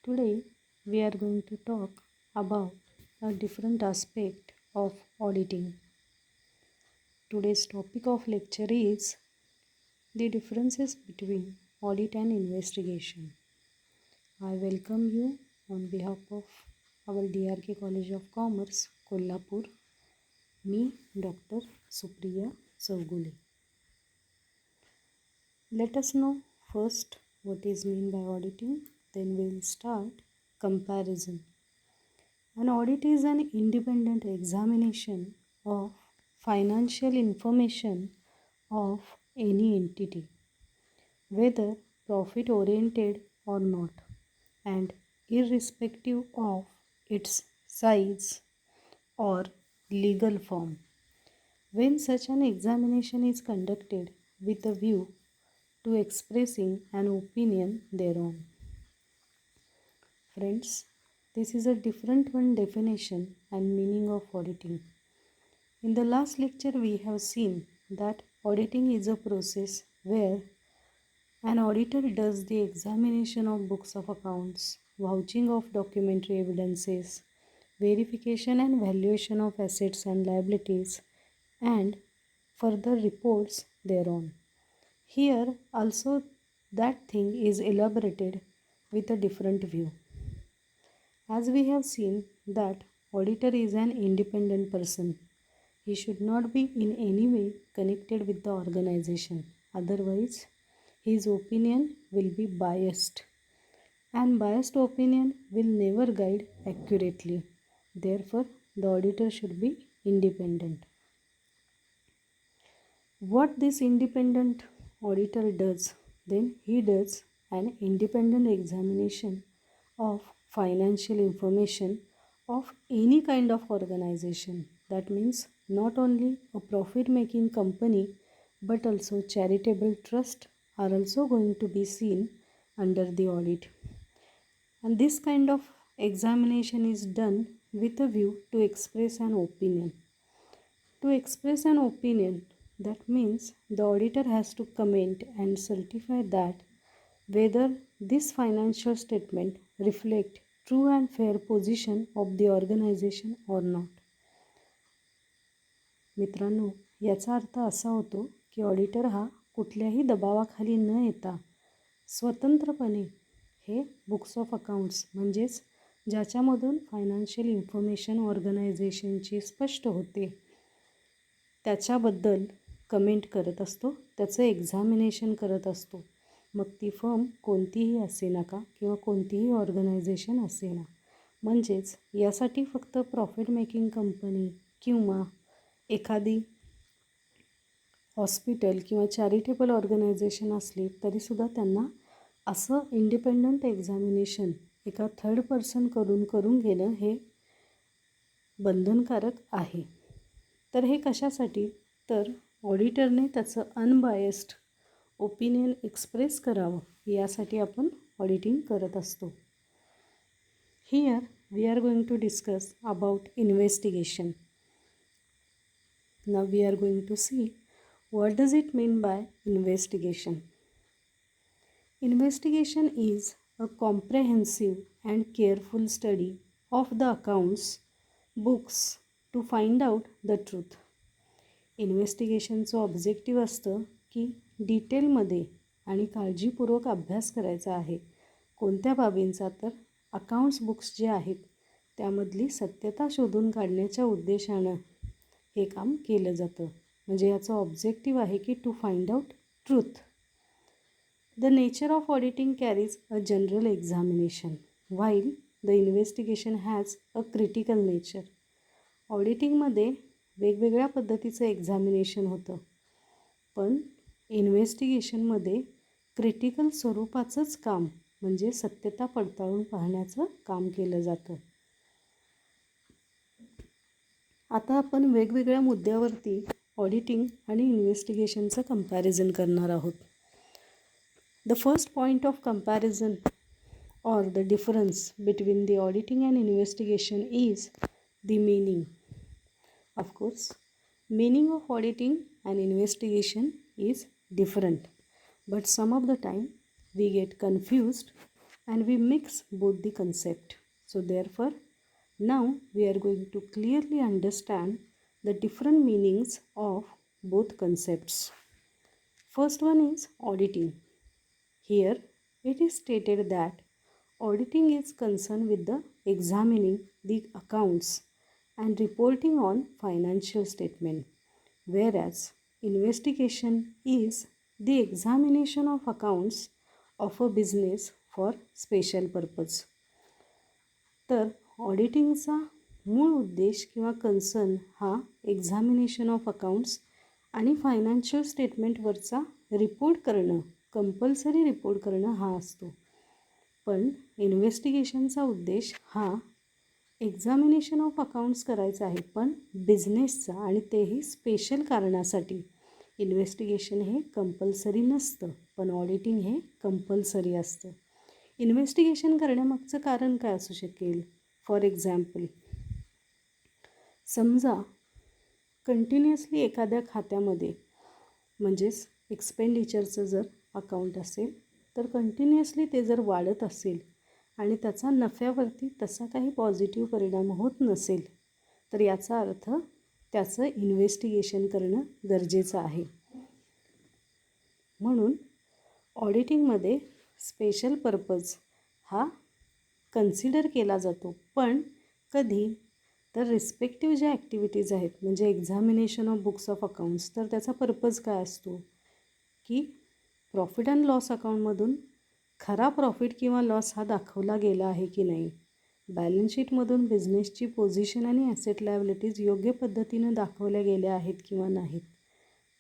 Today we are going to talk about a different aspect of auditing. Today's topic of lecture is the differences between audit and investigation. I welcome you on behalf of our DRK College of Commerce, Kolhapur. Me, Dr. Supriya Savgule. Let us know first what is meant by auditing, then we will start comparison. An audit is an independent examination of financial information of any entity, whether profit oriented or not, and irrespective of its size or legal form. When such an examination is conducted with a view to expressing an opinion thereon. Friends, this is a different one definition and meaning of auditing. In the last lecture, we have seen that auditing is a process where an auditor does the examination of books of accounts, vouching of documentary evidences, verification and valuation of assets and liabilities, and further reports thereon. Here also that thing is elaborated with a different view. As we have seen that auditor is an independent person. He should not be in any way connected with the organization. Otherwise, his opinion will be biased. And biased opinion will never guide accurately. Therefore, the auditor should be independent. What this independent auditor does, then he does an independent examination of financial information of any kind of organization. That means not only a profit making company but also charitable trust are also going to be seen under the audit. And this kind of examination is done with a view to express an opinion. To express an opinion, that means the auditor has to comment and certify that whether this financial statement reflect true and fair position of the organization or not. मित्रांनो, याचा अर्थ असा होतो की auditor हा कुठल्याही दबावाखाली न येता स्वतंत्रपणे हे बुक्स ऑफ अकाउंट्स म्हणजेच ज्याच्यामधून फायनान्शियल इन्फॉर्मेशन ऑर्गनायझेशनची स्पष्ट होते त्याच्याबद्दल कमेंट करत असतो, त्याचं एक्झामिनेशन करत असतो. मग ती फर्म कोणतीही असे नका किंवा कोणतीही ऑर्गनायझेशन असे ना. म्हणजेच यासाठी फक्त प्रॉफिट मेकिंग कंपनी किंवा एखादी हॉस्पिटल किंवा चॅरिटेबल ऑर्गनायझेशन असली तरीसुद्धा त्यांना असं इंडिपेंडंट एक्झामिनेशन एका थर्ड पर्सन करून घेणं हे बंधनकारक आहे. तर हे कशासाठी, तर ऑडिटरने त्याचं अनबायस्ड ओपिनियन एक्सप्रेस करावं यासाठी आपण ऑडिटिंग करत असतो. Here we are going to discuss about investigation. Now we are going to see what does it mean by investigation. Investigation is a comprehensive and careful study of the accounts books to find out the truth. इन्व्हेस्टिगेशनचं objective असतं की डिटेलमध्ये आणि काळजीपूर्वक अभ्यास करायचा आहे. कोणत्या बाबींचा, तर अकाउंट्स बुक्स जे आहेत त्यामधली सत्यता शोधून काढण्याच्या उद्देशानं हे काम केलं जातं. म्हणजे याचं ऑब्जेक्टिव्ह आहे की to find out truth. The nature of auditing carries a general examination while the investigation has a critical nature. ऑडिटिंगमध्ये वेगवेगळ्या पद्धतीचं एक्झामिनेशन होतं, पण इन्व्हेस्टिगेशनमध्ये क्रिटिकल स्वरूपाचंच काम म्हणजे सत्यता पडताळून पाहण्याचं काम केलं जातं. आता आपण वेगवेगळ्या मुद्द्यावरती ऑडिटिंग आणि इन्व्हेस्टिगेशनचं कंपॅरिझन करणार आहोत. The first point of comparison or the difference between the auditing and investigation is the meaning. Of course, meaning of auditing and investigation is different, but some of the time we get confused and we mix both the concept. So therefore, now we are going to clearly understand the different meanings of both concepts. First one is auditing. Here it is stated that auditing is concerned with the examining the accounts and reporting on financial statement, whereas investigation is the examination of accounts of a business for special purpose. तर ऑडिटिंगचा मूळ उद्देश किंवा concern हा examination of accounts आणि financial स्टेटमेंटवरचा report करणं, compulsory report करणं हा असतो. पण इन्व्हेस्टिगेशनचा उद्देश हा एक्झामिनेशन ऑफ अकाउंट्स करायचा आहे, पण बिझनेसचा, आणि तेही स्पेशल कारणासाठी. इन्व्हेस्टिगेशन हे कंपल्सरी नसतं, पण ऑडिटिंग हे कंपल्सरी असतं. इन्व्हेस्टिगेशन करण्यामागचं कारण काय असू शकेल? फॉर एक्झाम्पल, समजा कंटिन्युअसली एखाद्या खात्यामध्ये, म्हणजेच एक्सपेंडिचरचं जर अकाउंट असेल तर कंटिन्युअसली ते जर वाढत असेल आणि त्याचा नफ्यावरती तसा काही पॉझिटिव्ह परिणाम होत नसेल, तर याचा अर्थ त्याचं इन्व्हेस्टिगेशन करणं गरजेचं आहे. म्हणून ऑडिटिंगमध्ये स्पेशल पर्पज हा कन्सिडर केला जातो. पण कधी? तर रिस्पेक्टिव्ह ज्या ॲक्टिव्हिटीज आहेत, म्हणजे examination of books of accounts, तर त्याचा पर्पज काय असतो की प्रॉफिट अँड लॉस अकाउंटमधून खरा प्रॉफिट किंवा लॉस हा दाखवला गेला आहे की नाही, बॅलन्स शीटमधून बिझनेसची पोझिशन आणि ॲसेट लायबिलिटीज योग्य पद्धतीनं दाखवल्या गेल्या आहेत किंवा नाहीत.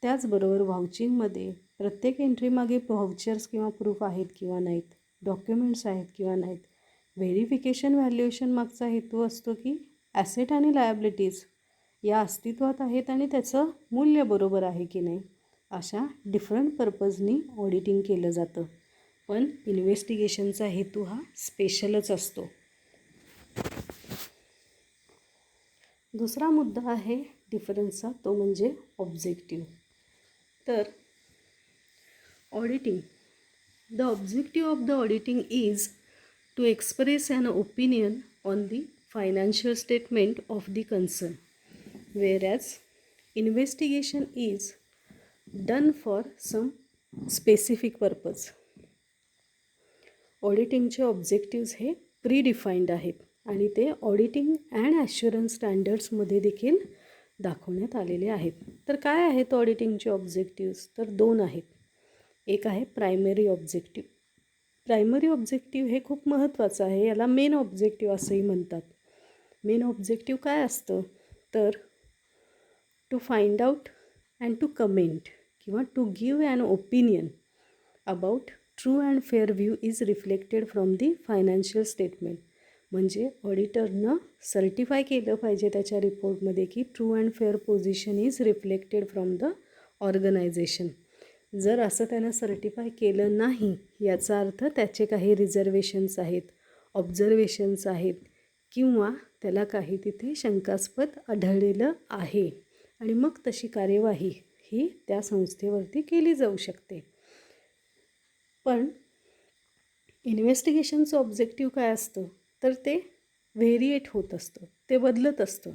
त्याचबरोबर व्हाउचिंगमध्ये प्रत्येक एंट्रीमागे व्हाउचर्स किंवा प्रूफ आहेत किंवा नाहीत, डॉक्युमेंट्स आहेत किंवा नाहीत. व्हेरिफिकेशन व्हॅल्युएशन मागचा हेतू असतो की ॲसेट आणि लायबिलिटीज या अस्तित्वात आहेत आणि त्याचं मूल्य बरोबर आहे की नाही. अशा डिफरंट पर्पजनी ऑडिटिंग केलं जातं, पण इन्व्हेस्टिगेशनचा हेतू हा स्पेशलच असतो. दुसरा मुद्दा आहे डिफरन्सचा, तो म्हणजे ऑब्जेक्टिव्ह. तर auditing, the objective of the auditing is to express an opinion on the financial statement of the concern, whereas investigation is done for some specific purpose. ऑडिटिंगचे ऑब्जेक्टिव्स हे प्रीडिफाईंड आहेत आणि ते ऑडिटिंग अँड ॲश्युरन्स स्टँडर्ड्समध्ये देखील दाखवण्यात आलेले आहेत. तर काय आहेत ऑडिटिंगचे ऑब्जेक्टिव्स? तर दोन आहेत. एक आहे प्रायमरी ऑब्जेक्टिव्ह. प्रायमरी ऑब्जेक्टिव्ह हे खूप महत्त्वाचं आहे, याला मेन ऑब्जेक्टिव्ह असंही म्हणतात. मेन ऑब्जेक्टिव्ह काय असतं? तर to find out and to comment किंवा to give an opinion about true and fair view is reflected from the financial statement. म्हणजे ऑडिटरनं सर्टिफाय केलं पाहिजे त्याच्या रिपोर्टमध्ये की true and fair position is reflected from the organisation. जर असं त्यानं सर्टिफाय केलं नाही, याचा अर्थ त्याचे काही रिझर्वेशन्स आहेत, ऑब्झर्वेशन्स आहेत, किंवा त्याला काही तिथे शंकास्पद आढळलेलं आहे आणि मग तशी कार्यवाही ही त्या संस्थेवरती केली जाऊ शकते. पण इन्व्हेस्टिगेशनचं ऑब्जेक्टिव्ह काय असतं? तर ते व्हेरिएट होत असतं, ते बदलत असतं.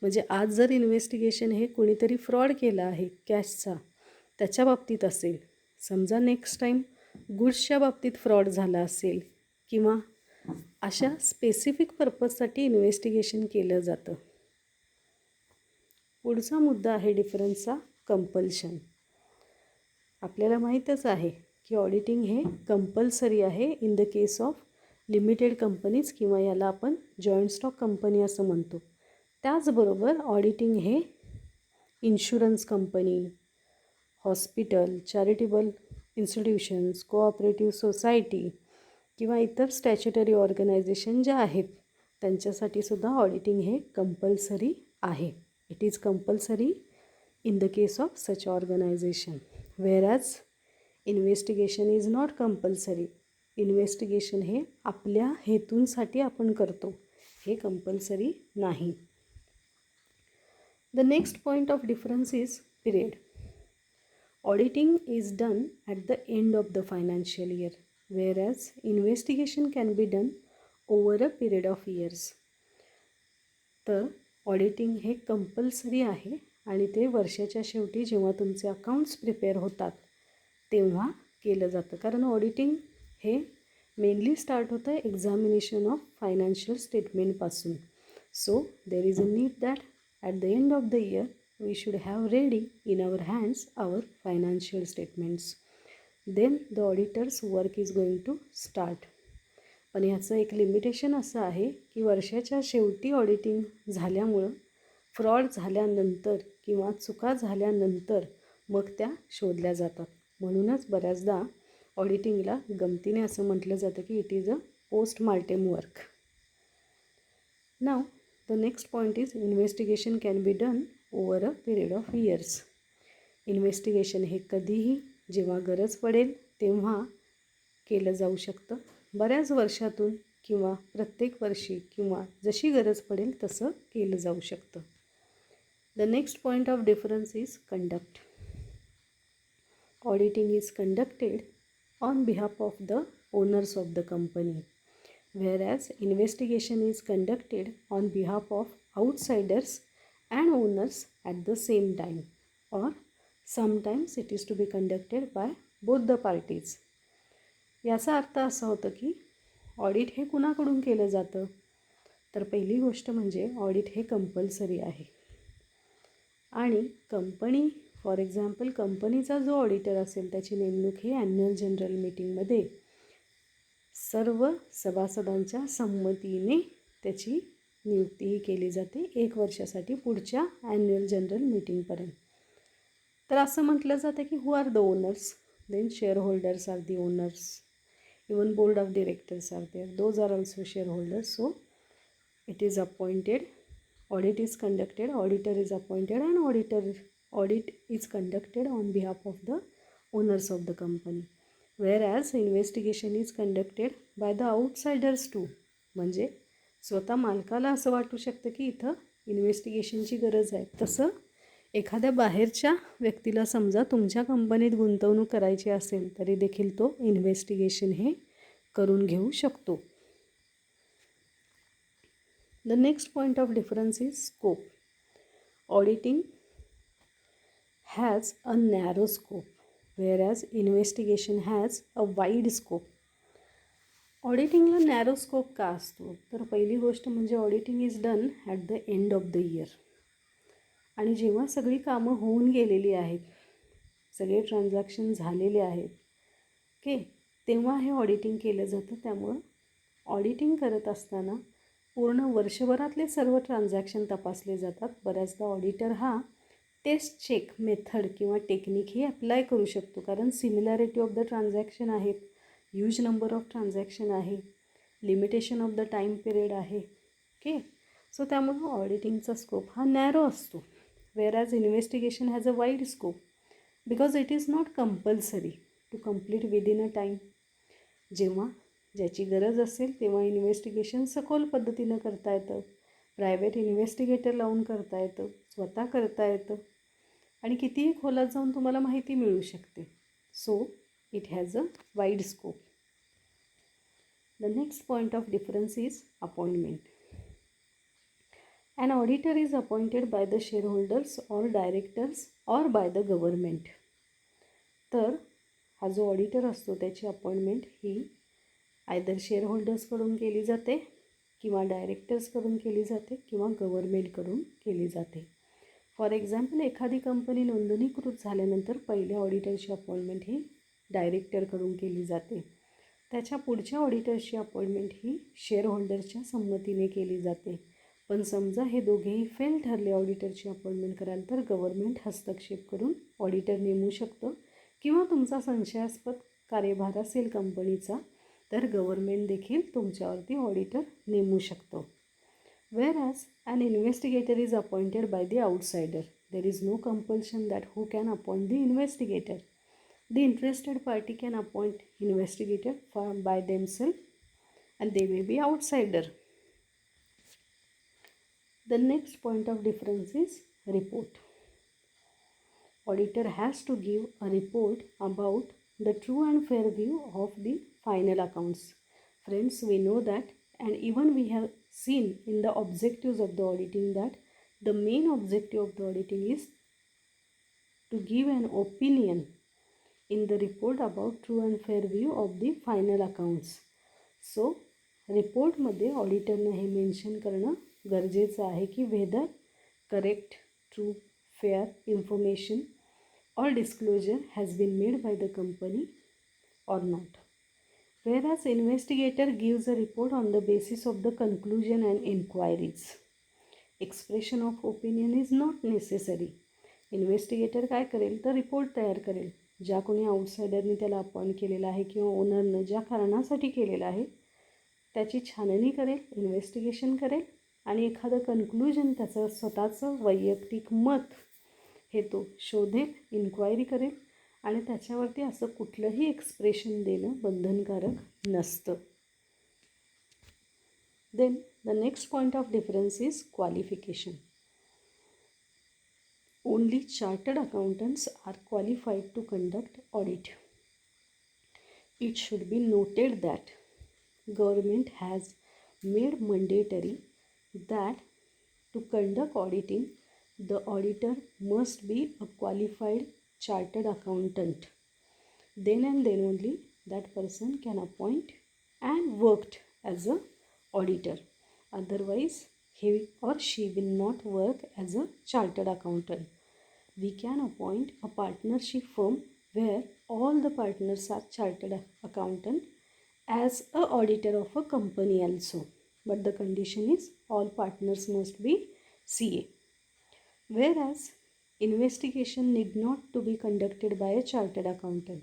म्हणजे आज जर इन्व्हेस्टिगेशन हे कोणीतरी फ्रॉड केला आहे कॅशचा, त्याच्या बाबतीत असेल, समजा नेक्स्ट टाईम गुड्सच्या बाबतीत फ्रॉड झाला असेल, किंवा अशा स्पेसिफिक पर्पजसाठी इन्व्हेस्टिगेशन केलं जातं. पुढचा मुद्दा आहे डिफरन्सचा, कंपल्शन. आपल्याला माहीतच आहे की ऑडिटिंग हे कंपल्सरी आहे in the case of limited companies, किंवा याला आपण जॉईंट स्टॉक कंपनी असं म्हणतो. त्याचबरोबर ऑडिटिंग हे insurance company, hospital, charitable institutions, cooperative society किंवा इतर स्टॅच्युटरी ऑर्गनायझेशन ज्या आहेत त्यांच्यासाठी सुद्धा ऑडिटिंग हे कंपल्सरी आहे. It is compulsory in the case of such organisation, whereas investigation is not compulsory. Investigation हे आपल्या हेतूंसाठी आपण करतो, हे कंपल्सरी नाही. The next point of difference is period. Auditing is done at the end of the financial year. whereas investigation can be done over a period of years. तर auditing हे compulsory आहे आणि ते वर्षाच्या शेवटी जेव्हा तुमचे अकाउंट्स प्रिपेअर होतात तेव्हा केलं जातं. कारण ऑडिटिंग हे मेनली स्टार्ट होतं एक्झामिनेशन ऑफ फायनान्शियल स्टेटमेंटपासून. So there is a need that at the end of the year we should have ready in our hands our financial statements. Then the auditor's work is going to start. पण ह्याचं एक limitation असं आहे की वर्षाच्या शेवटी auditing झाल्यामुळं fraud झाल्यानंतर किंवा चुका झाल्यानंतर मग त्या शोधल्या जातात. म्हणूनच बऱ्याचदा ऑडिटिंगला गमतीने असं म्हटलं जातं की it is a post-mortem work. Now the next point is investigation can be done over a period of years. Investigation हे कधीही जेव्हा गरज पडेल तेव्हा केलं जाऊ शकतं. बऱ्याच वर्षातून किंवा प्रत्येक वर्षी किंवा जशी गरज पडेल तसं केलं जाऊ शकतं. The next point of difference is conduct. Auditing is conducted on behalf of the owners of the company, whereas investigation is conducted on behalf of outsiders and owners at the same time, or sometimes it is to be conducted by both the parties. याचा अर्थ असा होतं की audit हे कुणाकडून केलं जातं. तर पहिली गोष्ट म्हणजे ऑडिट हे कंपल्सरी आहे आणि कंपनी फॉर एक्झाम्पल कंपनीचा जो ऑडिटर असेल त्याची नेमणूक ही ॲन्युअल जनरल मीटिंगमध्ये सर्व सभासदांच्या संमतीने त्याची नियुक्तीही केली जाते 1 वर्षासाठी पुढच्या ॲन्युअल जनरल मीटिंगपर्यंत. तर असं म्हटलं जातं की who are the owners, then shareholders are the owners, even board of directors are there, those are also shareholders. So it is appointed, audit is conducted, auditor is appointed and audit is conducted on behalf of the owners of the company. whereas investigation is conducted by the outsiders too. म्हणजे स्वतः मालकाला असं वाटू शकतं की इथं इन्व्हेस्टिगेशनची गरज आहे. तसं एखाद्या बाहेरच्या व्यक्तीला समजा तुमच्या कंपनीत गुंतवणूक करायची असेल तरी देखील तो इन्व्हेस्टिगेशन हे करून घेऊ शकतो. The next point of difference is scope. Auditing has a narrow scope whereas investigation has a wide scope. ऑडिटिंगला नॅरो स्कोप का असतो? तर पहिली गोष्ट म्हणजे auditing is done at the end of the year. आणि जेव्हा सगळी कामं होऊन गेलेली आहेत, सगळे ट्रान्झॅक्शन झालेले आहेत, ओके, तेव्हा हे ऑडिटिंग केलं जातं. त्यामुळं ऑडिटिंग करत असताना पूर्ण वर्षभरातले सर्व ट्रान्झॅक्शन तपासले जातात. बऱ्याचदा ऑडिटर हा टेस्ट चेक मेथड किंवा टेक्निक ही अप्लाय करू शकतो. कारण सिमिलॅरिटी ऑफ द ट्रान्झॅक्शन आहेत, ह्यूज नंबर ऑफ ट्रान्झॅक्शन आहे, limitation of the time period आहे, ओके. सो त्यामुळं ऑडिटिंगचा स्कोप हा नॅरो असतो. whereas investigation has a wide scope because it is not compulsory to complete within a time. जेव्हा ज्याची गरज असेल तेव्हा इन्व्हेस्टिगेशन सखोल पद्धतीनं करता येतं, प्रायव्हेट इन्व्हेस्टिगेटर लावून करता येतं, स्वतः करता येतं आणि कितीही खोलात जाऊन तुम्हाला माहिती मिळू शकते. So it has a wide scope. The next point of difference is appointment. An auditor is appointed by the shareholders or directors or by the government. तर हा जो ऑडिटर असतो त्याची अपॉइंटमेंट ही आयदर शेअरहोल्डर्सकडून केली जाते किंवा डायरेक्टर्सकडून केली जाते किंवा गव्हर्मेंटकडून केली जाते. फॉर एक्झाम्पल एखादी कंपनी नोंदणीकृत झाल्यानंतर पहिल्या ऑडिटरची अपॉइंटमेंट ही डायरेक्टरकडून केली जाते. त्याच्या पुढच्या ऑडिटर्सची अपॉइंटमेंट ही शेअरहोल्डर्सच्या संमतीने केली जाते. पण समजा हे दोघेही फेल ठरले ऑडिटरची अपॉइंटमेंट करायला तर गव्हर्मेंट हस्तक्षेप करून ऑडिटर नेमू शकतं किंवा तुमचा संशयास्पद कार्यभार असेल कंपनीचा तर गव्हर्मेंट देखील तुमच्यावरती ऑडिटर नेमू शकतो. whereas an investigator is appointed by the outsider. There is no compulsion that who can appoint the investigator. The interested party can appoint investigator by themselves and they may be outsider. The next point of difference is report. Auditor has to give a report about the true and fair view of the final accounts. Friends, we know that, and even we have seen in the objectives of the auditing that the main objective of the auditing is to give an opinion in the report about true and fair view of the final accounts. So रिपोर्टमध्ये ऑडिटरनं हे mention करणं गरजेचं आहे की whether correct true fair information or disclosure has been made by the company or not. Whereas investigator gives a report on the basis of the conclusion and inquiries. Expression of opinion is not necessary. Investigator काय करेल तर report तयार करेल. ज्या कोणी आउटसायडरने त्याला appoint केलेला आहे किंवा ओनरनं ज्या कारणासाठी केलेलं आहे त्याची छाननी करेल, इन्व्हेस्टिगेशन करेल आणि एखादं कन्क्लूजन त्याचं स्वतःचं वैयक्तिक मत हे तो शोधेल, इन्क्वायरी करेल आणि त्याच्यावरती असं कुठलंही एक्सप्रेशन देणं बंधनकारक नसतं. Then the next point of difference is qualification. Only chartered accountants are qualified to conduct audit. It should be noted that government has made mandatory that to conduct auditing, the auditor must be a qualified chartered accountant. Then and then only that person can appoint and worked as a auditor. Otherwise, he or she will not work as a chartered accountant. We can appoint a partnership firm where all the partners are chartered accountant as a auditor of a company also. But the condition is all partners must be CA. Whereas investigation need not to be conducted by a chartered accountant.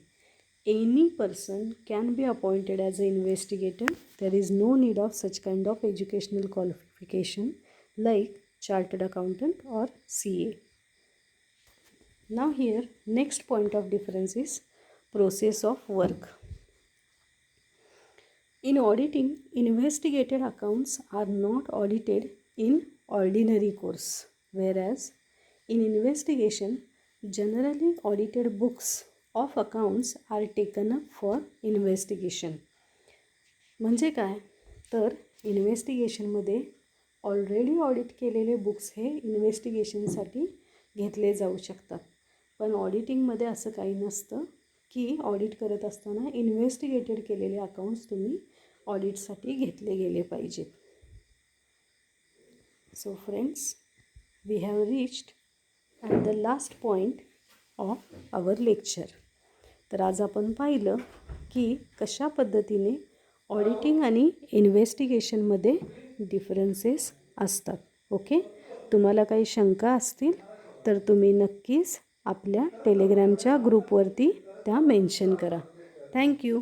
Any person can be appointed as an investigator. There is no need of such kind of educational qualification like chartered accountant or CA. Now here next point of difference is process of work. In auditing, investigated accounts are not audited in ordinary course, whereas in investigation, generally audited books of accounts are taken up for investigation. म्हणजे काय तर इन्व्हेस्टिगेशनमध्ये already audit केलेले books हे इन्व्हेस्टिगेशनसाठी घेतले जाऊ शकतात. पण ऑडिटिंगमध्ये असं काही नसतं की ऑडिट करत असताना इन्व्हेस्टिगेटेड केलेले अकाउंट्स तुम्ही ऑडिटसाठी घेतले गेले पाहिजेत. So friends, we have reached at the last point of our lecture. तर आज आपण पाहिलं की कशा पद्धतीने ऑडिटिंग आणि इन्व्हेस्टिगेशनमध्ये डिफरन्सेस असतात. ओके, तुम्हाला काही शंका असतील तर तुम्ही नक्कीच आपल्या टेलिग्रामच्या ग्रुपवरती त्या मेन्शन करा. थँक्यू.